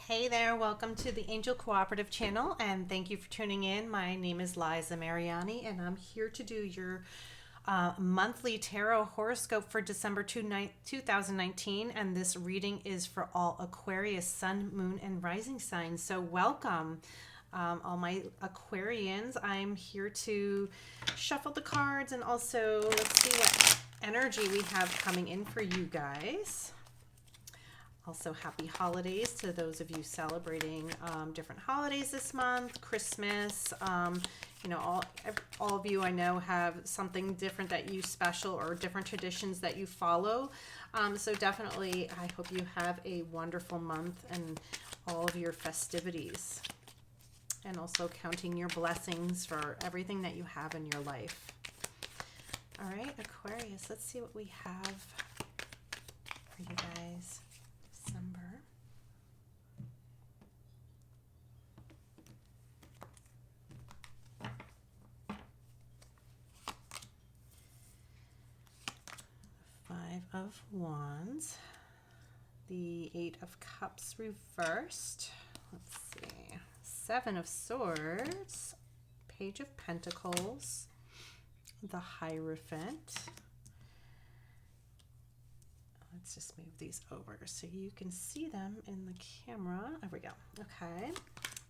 Hey there, welcome to the Angel Cooperative channel and thank you for tuning in. My name is Liza Mariani and I'm here to do your monthly tarot horoscope for December 2019, and this reading is for all Aquarius sun, moon, and rising signs. So welcome all my Aquarians. I'm here to shuffle the cards and also let's see what energy we have coming in for you guys. Also, happy holidays to those of you celebrating different holidays this month, Christmas. You know, all of you I know have something different that you special or different traditions that you follow. So definitely, I hope you have a wonderful month and all of your festivities. And also counting your blessings for everything that you have in your life. All right, Aquarius, let's see what we have for you guys. December. Five of Wands, the Eight of Cups reversed. Let's see. Seven of Swords, Page of Pentacles, the Hierophant. Let's just move these over so you can see them in the camera. There we go. Okay.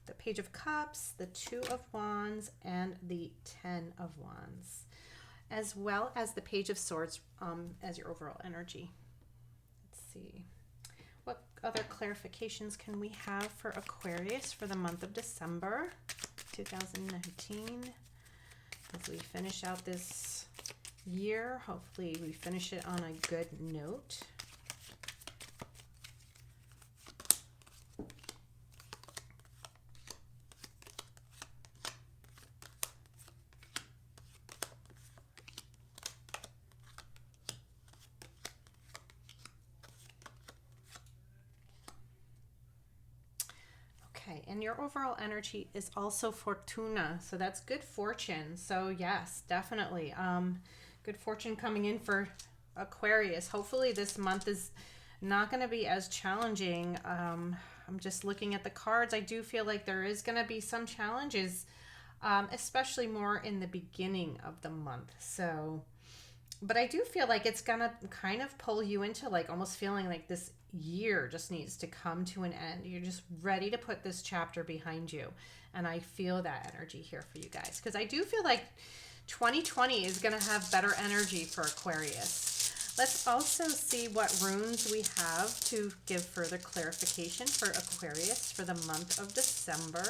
The Page of Cups, the Two of Wands, and the Ten of Wands, as well as the Page of Swords as your overall energy. Let's see. What other clarifications can we have for Aquarius for the month of December 2019? As we finish out this year, hopefully we finish it on a good note. Okay, and your overall energy is also Fortuna, so that's good fortune. So yes, definitely good fortune coming in for Aquarius. Hopefully this month is not going to be as challenging. I'm just looking at the cards. I do feel like there is going to be some challenges, especially more in the beginning of the month. So, but I do feel like it's going to kind of pull you into like almost feeling like this year just needs to come to an end. You're just ready to put this chapter behind you. And I feel that energy here for you guys, because I do feel like 2020 is going to have better energy for Aquarius. Let's also see what runes we have to give further clarification for Aquarius for the month of December.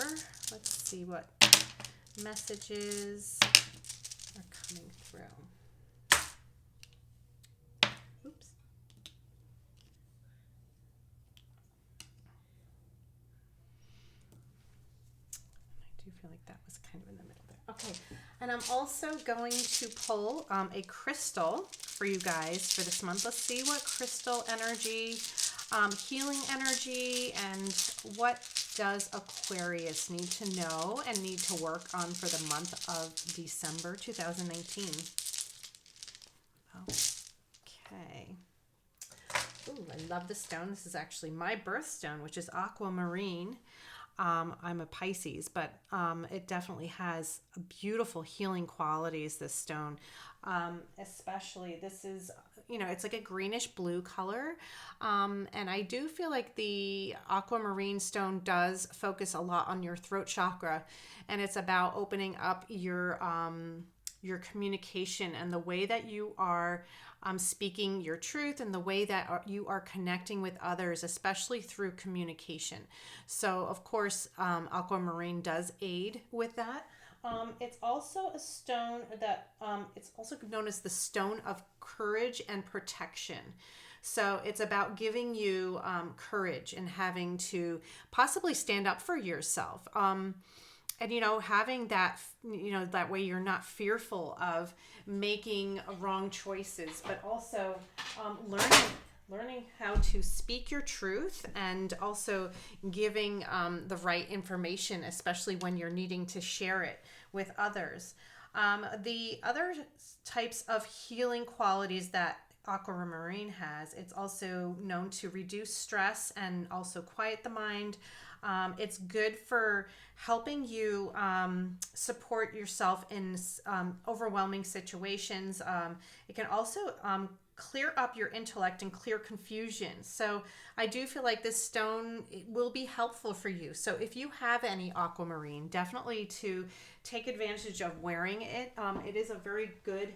Let's see what messages are coming through. Oops. I do feel like that was kind of in the middle there. Okay, and I'm also going to pull a crystal for you guys for this month. Let's see what crystal energy, healing energy, and what does Aquarius need to know and need to work on for the month of December 2019. Okay. Ooh, I love the stone. This is actually my birthstone, which is aquamarine. I'm a Pisces, but it definitely has beautiful healing qualities, this stone. Especially, this is, you know, it's like a greenish blue color. And I do feel like the aquamarine stone does focus a lot on your throat chakra. And it's about opening up your communication and the way that you are speaking your truth and the way that you are connecting with others, especially through communication. So, of course, aquamarine does aid with that. It's also a stone that it's also known as the stone of courage and protection. So it's about giving you courage and having to possibly stand up for yourself. And, you know, having that, you know, that way you're not fearful of making wrong choices, but also learning how to speak your truth and also giving the right information, especially when you're needing to share it with others. The other types of healing qualities that aquamarine has. It's also known to reduce stress and also quiet the mind. It's good for helping you support yourself in overwhelming situations. It can also clear up your intellect and clear confusion. So I do feel like this stone will be helpful for you. So if you have any aquamarine, definitely to take advantage of wearing it. It is a very good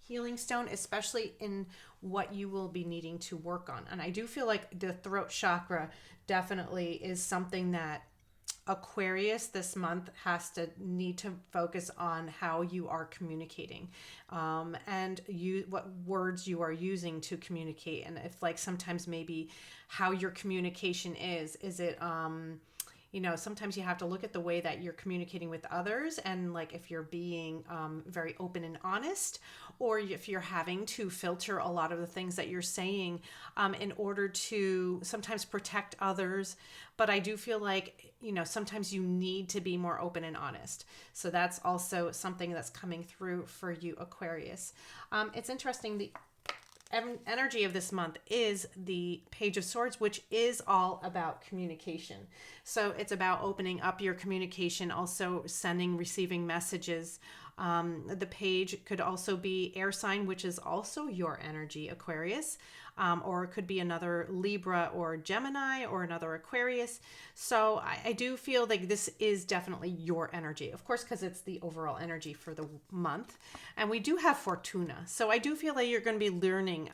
healing stone, especially in what you will be needing to work on. And I do feel like the throat chakra definitely is something that Aquarius this month has to need to focus on how you are communicating, and what words you are using to communicate. And if like sometimes maybe how your communication is it sometimes you have to look at the way that you're communicating with others, and like if you're being very open and honest, or if you're having to filter a lot of the things that you're saying in order to sometimes protect others. But I do feel like, sometimes you need to be more open and honest. So that's also something that's coming through for you, Aquarius. It's interesting. The energy of this month is the Page of Swords, which is all about communication. So it's about opening up your communication, also sending, receiving messages. The page could also be air sign, which is also your energy, Aquarius. Or it could be another Libra or Gemini or another Aquarius. So I do feel like this is definitely your energy, of course, because it's the overall energy for the month. And we do have Fortuna. So I do feel like you're going to be learning,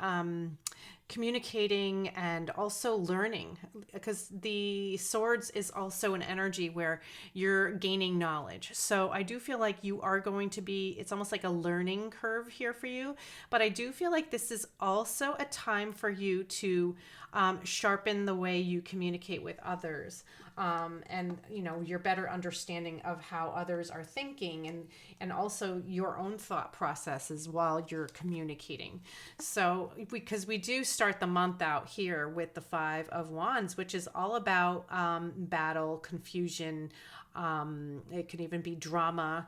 communicating, and also learning, because the swords is also an energy where you're gaining knowledge. So I do feel like you are going to be, it's almost like a learning curve here for you. But I do feel like this is also a time for you to sharpen the way you communicate with others, and your better understanding of how others are thinking, and also your own thought processes while you're communicating. So because we do start the month out here with the Five of Wands, which is all about battle, confusion. It can even be drama,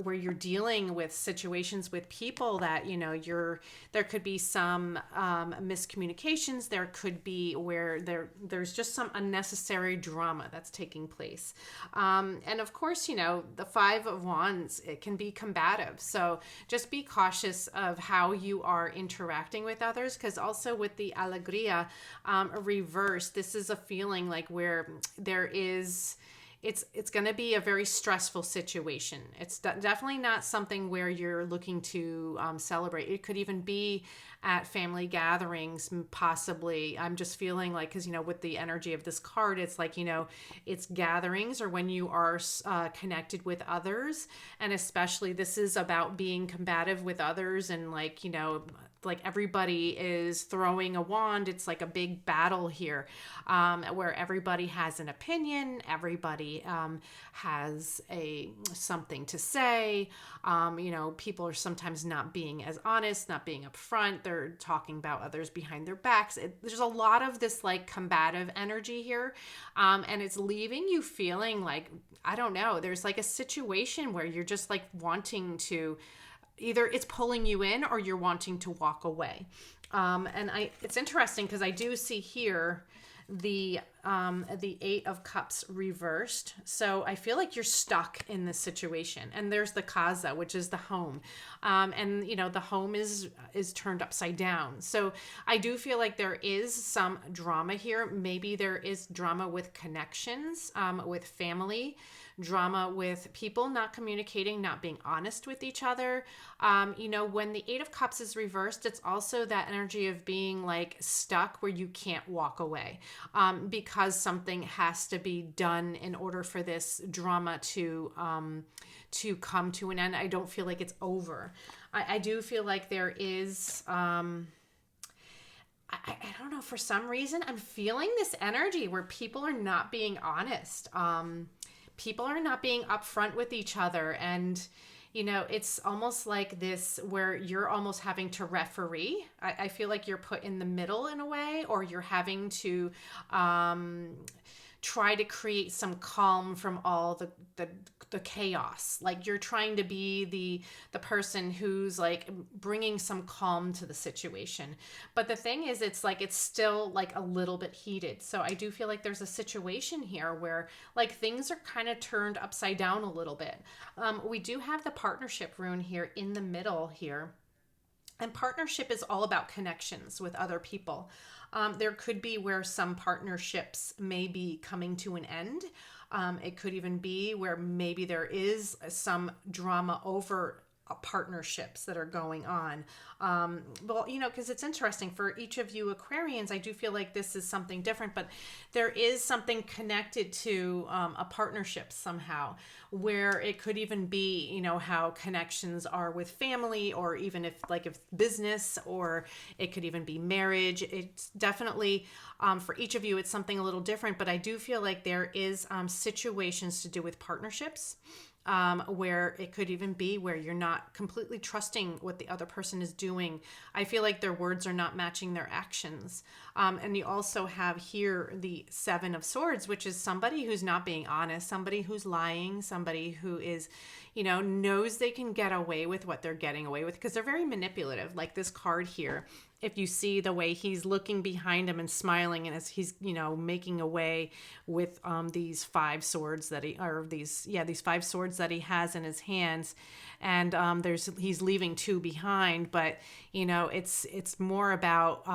where you're dealing with situations with people that, there could be some miscommunications. There could be where there's just some unnecessary drama that's taking place. And of course, the Five of Wands, it can be combative. So just be cautious of how you are interacting with others, because also with the Alegria reverse, this is a feeling like where there is... It's going to be a very stressful situation. It's definitely not something where you're looking to celebrate. It could even be at family gatherings, possibly. I'm just feeling like, because, with the energy of this card, it's like, it's gatherings, or when you are connected with others. And especially this is about being combative with others, and like, like everybody is throwing a wand. It's like a big battle here, where everybody has an opinion. Everybody has something to say. People are sometimes not being as honest, not being upfront. They're talking about others behind their backs. There's a lot of this like combative energy here, and it's leaving you feeling like, I don't know, there's like a situation where you're just like wanting to, either it's pulling you in or you're wanting to walk away. And it's interesting because I do see here the Eight of Cups reversed. So I feel like you're stuck in this situation. And there's the Casa, which is the home. And the home is turned upside down. So I do feel like there is some drama here. Maybe there is drama with connections, with family, drama with people not communicating, not being honest with each other. When the Eight of Cups is reversed, it's also that energy of being like stuck where you can't walk away, because something has to be done in order for this drama to come to an end. I don't feel like it's over. I do feel like there is, I don't know, for some reason, I'm feeling this energy where people are not being honest. People are not being upfront with each other. And, it's almost like this where you're almost having to referee. I feel like you're put in the middle in a way, or you're having to try to create some calm from all the chaos. Like you're trying to be the person who's like bringing some calm to the situation. But the thing is, it's like it's still like a little bit heated. So I do feel like there's a situation here where like things are kind of turned upside down a little bit. We do have the partnership rune here in the middle here. And partnership is all about connections with other people. There could be where some partnerships may be coming to an end. It could even be where maybe there is some drama over partnerships that are going on. Well, you know, because it's interesting for each of you Aquarians, I do feel like this is something different, but there is something connected to a partnership somehow, where it could even be, you know, how connections are with family, or even if business, or it could even be marriage. It's definitely for each of you, it's something a little different, but I do feel like there is situations to do with partnerships. Where it could even be where you're not completely trusting what the other person is doing. I feel like their words are not matching their actions. And you also have here the Seven of Swords, which is somebody who's not being honest, somebody who's lying, somebody who is, you know, knows they can get away with what they're getting away with because they're very manipulative. Like this card here, if you see the way he's looking behind him and smiling, and as he's, you know, making away with these five swords that these five swords that he has in his hands, and he's leaving two behind, but you know, it's more about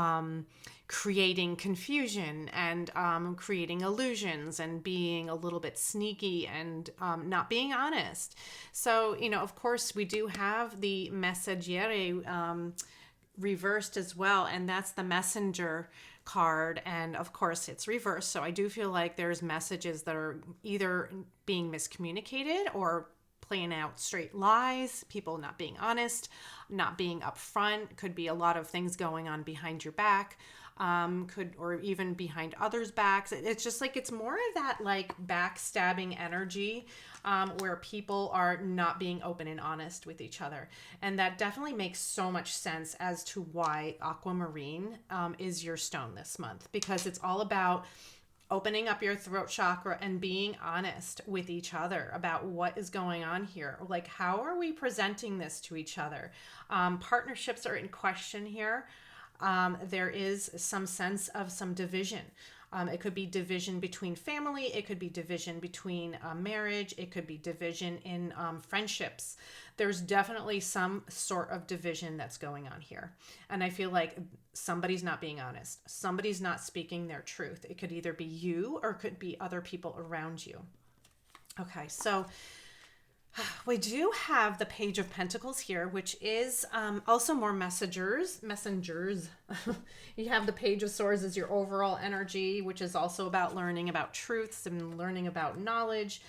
creating confusion and creating illusions and being a little bit sneaky and not being honest. So, you know, of course, we do have the Messaggere reversed as well, and that's the Messenger card, and of course it's reversed. So I do feel like there's messages that are either being miscommunicated or playing out straight lies, people not being honest, not being upfront. Could be a lot of things going on behind your back, or even behind others' backs. It's just like it's more of that like backstabbing energy, where people are not being open and honest with each other. And that definitely makes so much sense as to why aquamarine is your stone this month, because it's all about opening up your throat chakra and being honest with each other about what is going on here. Like, how are we presenting this to each other? Partnerships are in question here. There is some sense of some division. It could be division between family. It could be division between marriage. It could be division in friendships. There's definitely some sort of division that's going on here. And I feel like somebody's not being honest. Somebody's not speaking their truth. It could either be you or it could be other people around you. Okay, so we do have the Page of Pentacles here, which is also more messengers. You have the Page of Swords as your overall energy, which is also about learning about truths and learning about knowledge,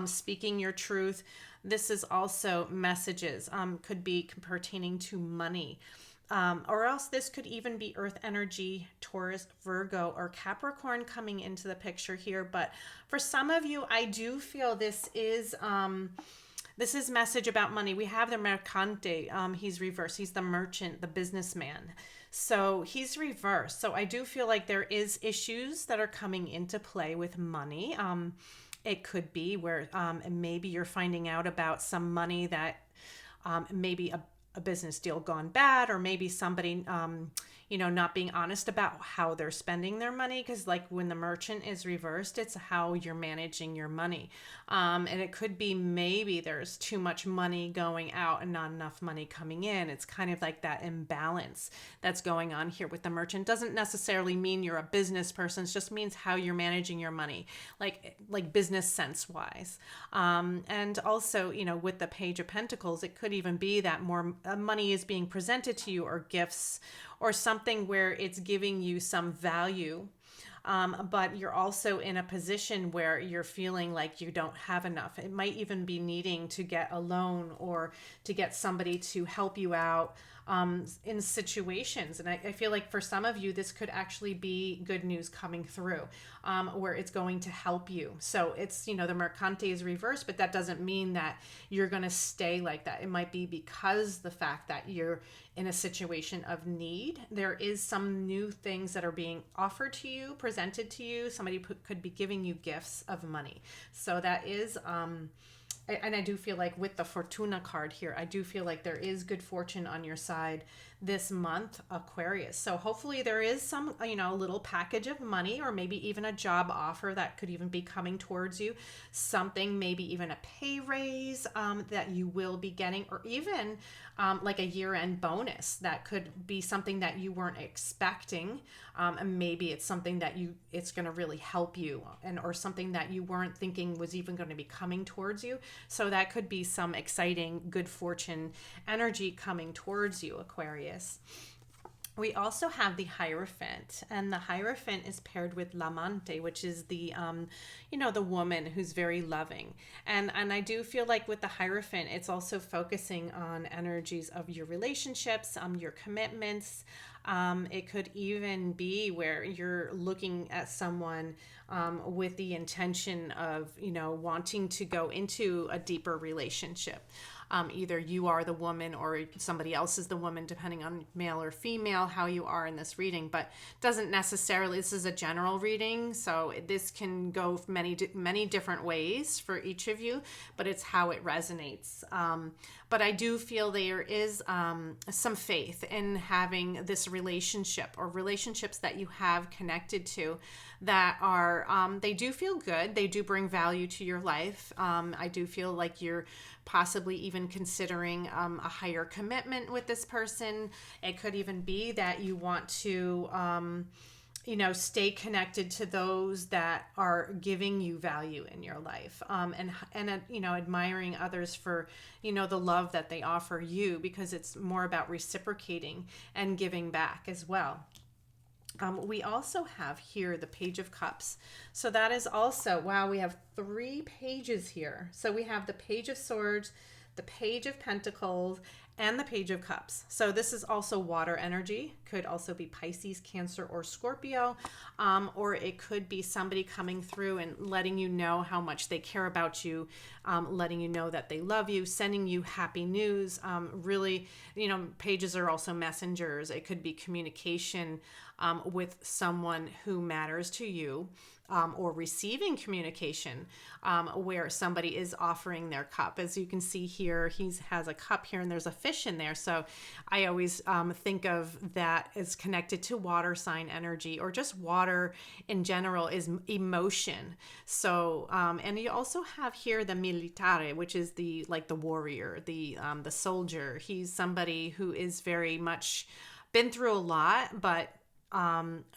speaking your truth. This is also messages, could be pertaining to money. Or else this could even be Earth energy, Taurus, Virgo, or Capricorn coming into the picture here. But for some of you, I do feel this is message about money. We have the Mercante. He's reversed. He's the merchant, the businessman. So he's reversed. So I do feel like there is issues that are coming into play with money. It could be where maybe you're finding out about some money that maybe a business deal gone bad, or maybe somebody not being honest about how they're spending their money, because like when the merchant is reversed, it's how you're managing your money, and it could be maybe there's too much money going out and not enough money coming in. It's kind of like that imbalance that's going on here with the merchant. Doesn't necessarily mean you're a business person. It just means how you're managing your money, like business sense wise. And also, with the Page of Pentacles, it could even be that more money is being presented to you, or gifts, or something where it's giving you some value. But you're also in a position where you're feeling like you don't have enough. It might even be needing to get a loan or to get somebody to help you out in situations. And I feel like for some of you, this could actually be good news coming through, where it's going to help you. So it's, the Mercante is reversed, but that doesn't mean that you're going to stay like that. It might be because the fact that you're in a situation of need. There is some new things that are being offered to you, presented to you. Somebody could be giving you gifts of money. So that is, and I do feel like with the Fortuna card here, I do feel like there is good fortune on your side this month, Aquarius. So hopefully there is some, a little package of money, or maybe even a job offer that could even be coming towards you. Something, maybe even a pay raise that you will be getting, or even like a year-end bonus that could be something that you weren't expecting. And maybe it's something that it's going to really help you, or something that you weren't thinking was even going to be coming towards you. So that could be some exciting, good fortune energy coming towards you, Aquarius. We also have the Hierophant, and the Hierophant is paired with L'Amante, which is the, the woman who's very loving. And I do feel like with the Hierophant, it's also focusing on energies of your relationships, your commitments. It could even be where you're looking at someone with the intention of, wanting to go into a deeper relationship. Either you are the woman or somebody else is the woman, depending on male or female, how you are in this reading. But doesn't necessarily, this is a general reading, so this can go many different ways for each of you, but it's how it resonates. But I do feel there is some faith in having this relationship, or relationships that you have connected to, that are, they do feel good. They do bring value to your life. I do feel like you're possibly even considering a higher commitment with this person. It could even be that you want to, stay connected to those that are giving you value in your life, and admiring others for, the love that they offer you, because it's more about reciprocating and giving back as well. We also have here the Page of Cups. So that is also, wow, we have 3 pages here. So we have the Page of Swords, the Page of Pentacles, and the Page of Cups. So this is also water energy. Could also be Pisces, Cancer, or Scorpio. Or it could be somebody coming through and letting you know how much they care about you, letting you know that they love you, sending you happy news. Really, pages are also messengers. It could be communication with someone who matters to you, or receiving communication where somebody is offering their cup. As you can see here, he has a cup here and there's a fish in there. So I always think of that as connected to water sign energy, or just water in general is emotion. So, and you also have here the militare, which is the warrior, the soldier. He's somebody who is very much been through a lot, but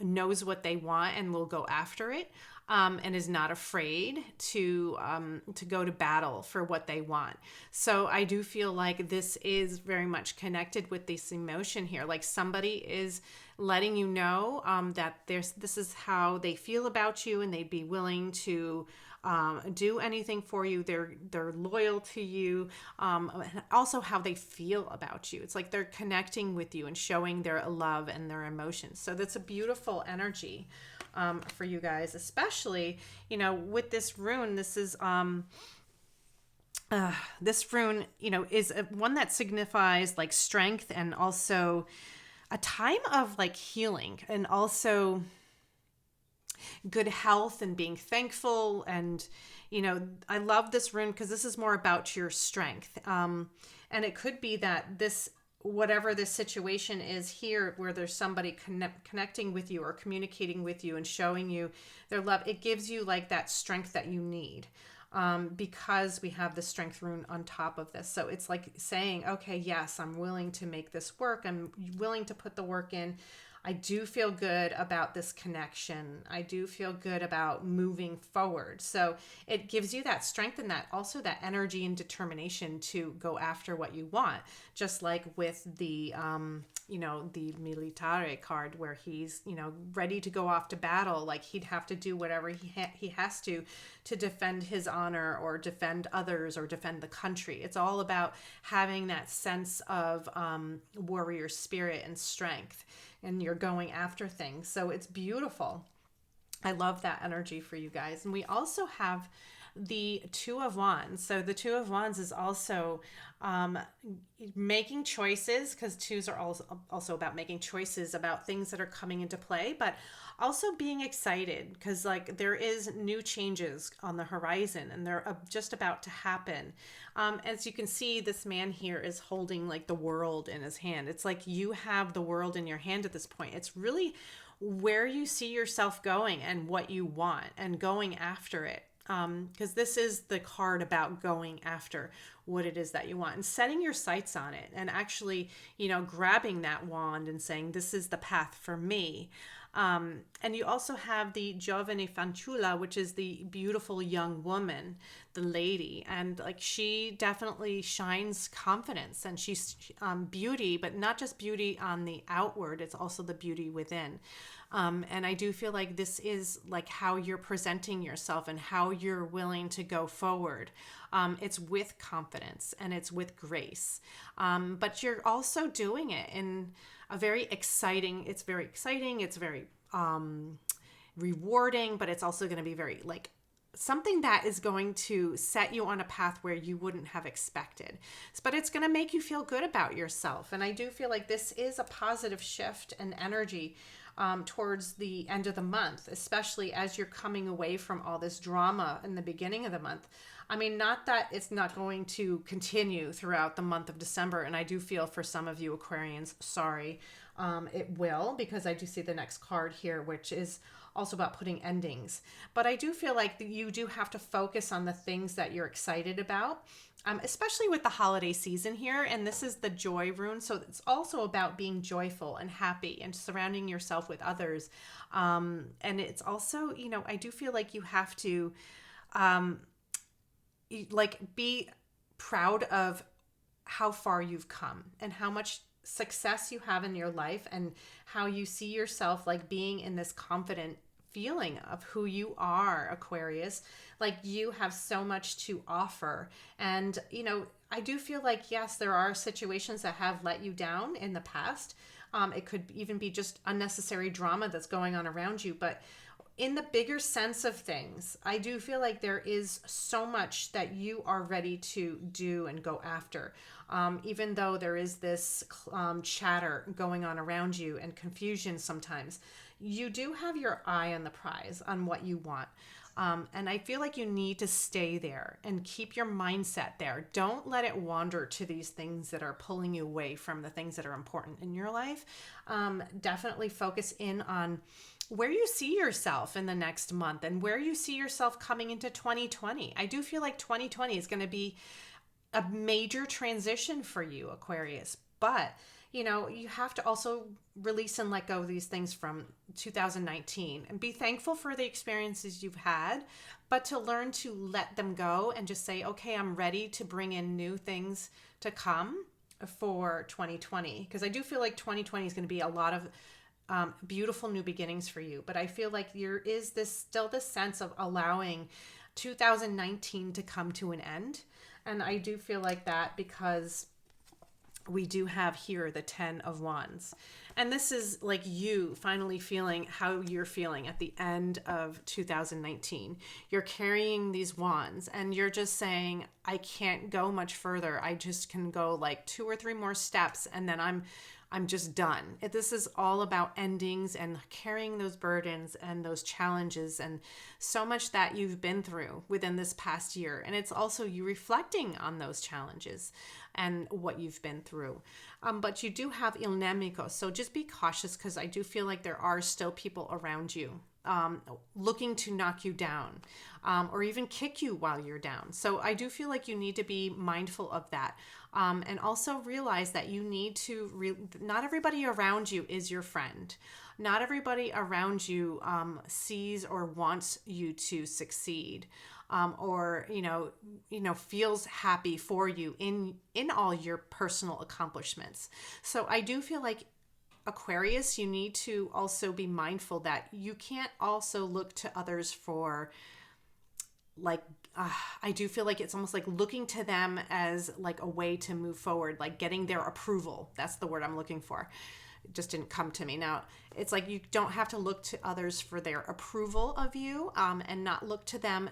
knows what they want and will go after it, and is not afraid to go to battle for what they want. So I do feel like this is very much connected with this emotion here. Like somebody is letting you know that this is how they feel about you, and they'd be willing to do anything for you. They're loyal to you, and also how they feel about you. It's like they're connecting with you and showing their love and their emotions. So that's a beautiful energy for you guys, especially with this rune. This is this rune is one that signifies like strength, and also a time of like healing, and also good health and being thankful. And I love this rune because this is more about your strength, and it could be that whatever this situation is here, where there's somebody connecting with you or communicating with you and showing you their love, it gives you like that strength that you need, because we have the strength rune on top of this. So it's like saying, okay, yes, I'm willing to make this work. I'm willing to put the work in. I do feel good about this connection. I do feel good about moving forward. So it gives you that strength and that also that energy and determination to go after what you want. Just like with the, the militare card where he's, ready to go off to battle. Like he'd have to do whatever he has to defend his honor or defend others or defend the country. It's all about having that sense of warrior spirit and strength, and you're going after things. So it's beautiful. I love that energy for you guys. And we also have the Two of Wands. So the Two of Wands is also making choices, because twos are also about making choices about things that are coming into play, but also being excited because like there is new changes on the horizon and they're just about to happen. As you can see, this man here is holding like the world in his hand. It's like you have the world in your hand at this point. It's really where you see yourself going and what you want and going after it. Because this is the card about going after what it is that you want and setting your sights on it and actually, grabbing that wand and saying, this is the path for me. And you also have the Giovane Fanciulla, which is the beautiful young woman, the lady. And like she definitely shines confidence and she's beauty, but not just beauty on the outward. It's also the beauty within. And I do feel like this is like how you're presenting yourself and how you're willing to go forward. It's with confidence and it's with grace. But you're also doing it in a very exciting, it's very rewarding, but it's also going to be very like something that is going to set you on a path where you wouldn't have expected. But it's going to make you feel good about yourself. And I do feel like this is a positive shift and energy towards the end of the month, especially as you're coming away from all this drama in the beginning of the month. I mean, not that it's not going to continue throughout the month of December. And I do feel for some of you Aquarians, sorry, it will, because I do see the next card here, which is also about putting endings. But I do feel like you do have to focus on the things that you're excited about, especially with the holiday season here. And this is the joy rune. So it's also about being joyful and happy and surrounding yourself with others. And it's also, I do feel like you have to be proud of how far you've come and how much success you have in your life and how you see yourself like being in this confident feeling of who you are, Aquarius. Like you have so much to offer. And, I do feel like, yes, there are situations that have let you down in the past. It could even be just unnecessary drama that's going on around you. But in the bigger sense of things, I do feel like there is so much that you are ready to do and go after. Even though there is this chatter going on around you and confusion sometimes, you do have your eye on the prize on what you want. And I feel like you need to stay there and keep your mindset there. Don't let it wander to these things that are pulling you away from the things that are important in your life. Definitely focus in on where you see yourself in the next month and where you see yourself coming into 2020. I do feel like 2020 is going to be a major transition for you, Aquarius. But, you have to also release and let go of these things from 2019 and be thankful for the experiences you've had, but to learn to let them go and just say, okay, I'm ready to bring in new things to come for 2020. Because I do feel like 2020 is going to be a lot of beautiful new beginnings for you. But I feel like there is still this sense of allowing 2019 to come to an end. And I do feel like that because we do have here the 10 of Wands. And this is like you finally feeling how you're feeling at the end of 2019. You're carrying these wands and you're just saying, I can't go much further. I just can go like 2 or 3 more steps and then I'm just done. This is all about endings and carrying those burdens and those challenges and so much that you've been through within this past year. And it's also you reflecting on those challenges and what you've been through. But you do have il nemico. So just be cautious because I do feel like there are still people around you looking to knock you down, or even kick you while you're down. So I do feel like you need to be mindful of that. And also realize that you need to, not everybody around you is your friend. Not everybody around you sees or wants you to succeed, or feels happy for you in all your personal accomplishments. So I do feel like, Aquarius, you need to also be mindful that you can't also look to others for, like, I do feel like it's almost like looking to them as like a way to move forward, like getting their approval. That's the word I'm looking for. It just didn't come to me. Now, it's like you don't have to look to others for their approval of you, and not look to them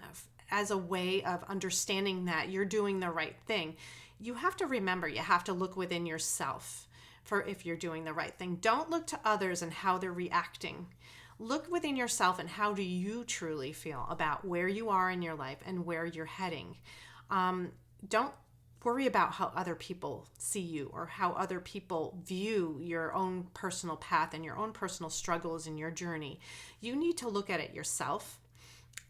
as a way of understanding that you're doing the right thing. You have to remember, you have to look within yourself for if you're doing the right thing. Don't look to others and how they're reacting. Look within yourself and how do you truly feel about where you are in your life and where you're heading. Don't worry about how other people see you or how other people view your own personal path and your own personal struggles in your journey. You need to look at it yourself.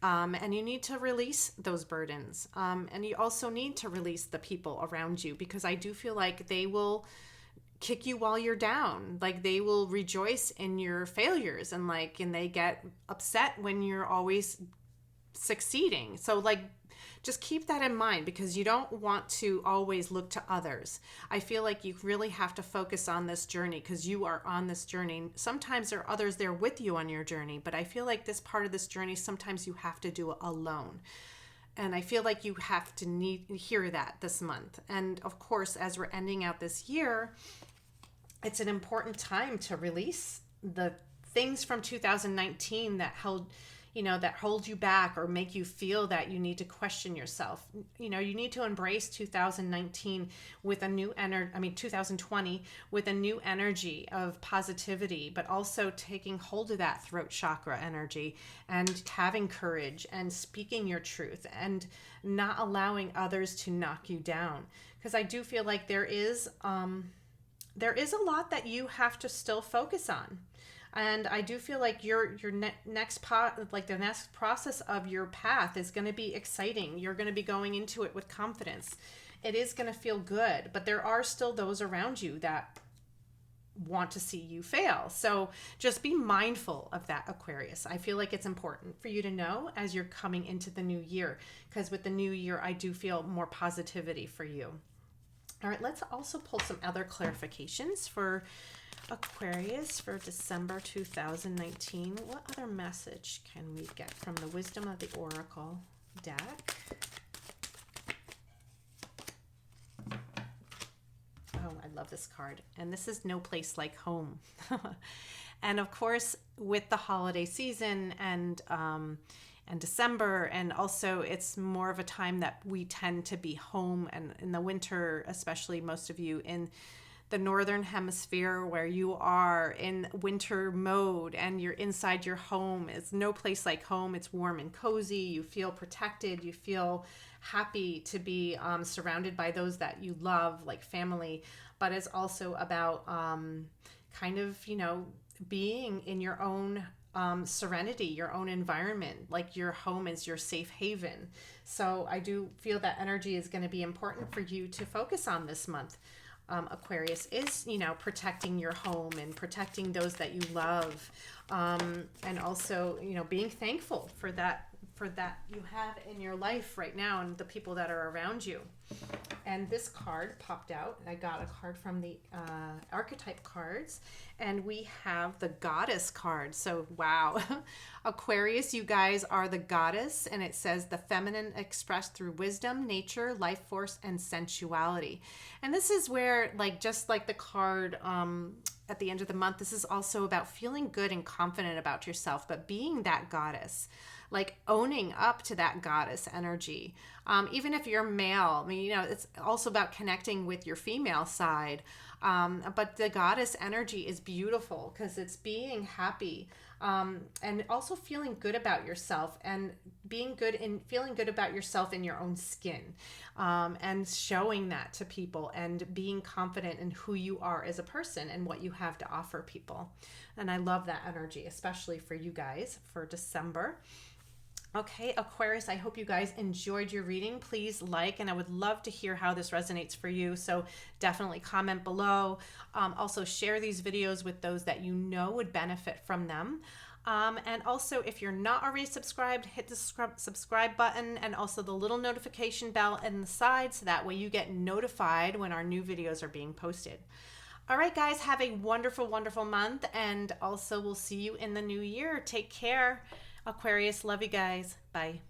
And you need to release those burdens. And you also need to release the people around you, because I do feel like they will kick you while you're down. Like they will rejoice in your failures, and they get upset when you're always succeeding. So just keep that in mind, because you don't want to always look to others. I feel like you really have to focus on this journey, because you are on this journey. Sometimes there are others there with you on your journey, but I feel like this part of this journey, sometimes you have to do it alone. And I feel like you have to hear that this month. And of course, as we're ending out this year, it's an important time to release the things from 2019 that hold you back or make you feel that you need to question yourself. You need to embrace 2019 with a new 2020 with a new energy of positivity, but also taking hold of that throat chakra energy and having courage and speaking your truth and not allowing others to knock you down. Because I do feel like there is a lot that you have to still focus on. And I do feel like your next the next process of your path is going to be exciting. You're going to be going into it with confidence. It is going to feel good, but there are still those around you that want to see you fail. So just be mindful of that, Aquarius. I feel like it's important for you to know as you're coming into the new year, because with the new year, I do feel more positivity for you. All right, let's also pull some other clarifications for Aquarius for December 2019. What other message can we get from the Wisdom of the Oracle deck? Oh, I love this card. And this is No Place Like Home. And of course, with the holiday season and December, and also it's more of a time that we tend to be home, and in the winter, especially most of you in the northern hemisphere where you are in winter mode and you're inside your home. It's no place like home. It's warm and cozy. You feel protected. You feel happy to be surrounded by those that you love, like family, but it's also about being in your own serenity, your own environment, like your home is your safe haven. So I do feel that energy is going to be important for you to focus on this month. Aquarius is, protecting your home and protecting those that you love. And also, being thankful for that you have in your life right now and the people that are around you. And this card popped out. I got a card from the archetype cards, and we have the Goddess card. So, wow. Aquarius, you guys are the goddess, and it says the feminine expressed through wisdom, nature, life force, and sensuality. And this is where, just like the card at the end of the month, this is also about feeling good and confident about yourself, but being that goddess. Owning up to that goddess energy. Even if you're male, it's also about connecting with your female side. But the goddess energy is beautiful because it's being happy. and also feeling good about yourself, and being good and feeling good about yourself in your own skin, and showing that to people, and being confident in who you are as a person and what you have to offer people. And I love that energy, especially for you guys for December. Okay, Aquarius, I hope you guys enjoyed your reading. Please like, and I would love to hear how this resonates for you. So definitely comment below. Also share these videos with those that you know would benefit from them. And also, if you're not already subscribed, hit the subscribe button and also the little notification bell in the side, so that way you get notified when our new videos are being posted. All right, guys, have a wonderful, wonderful month, and also we'll see you in the new year. Take care. Aquarius, love you guys. Bye.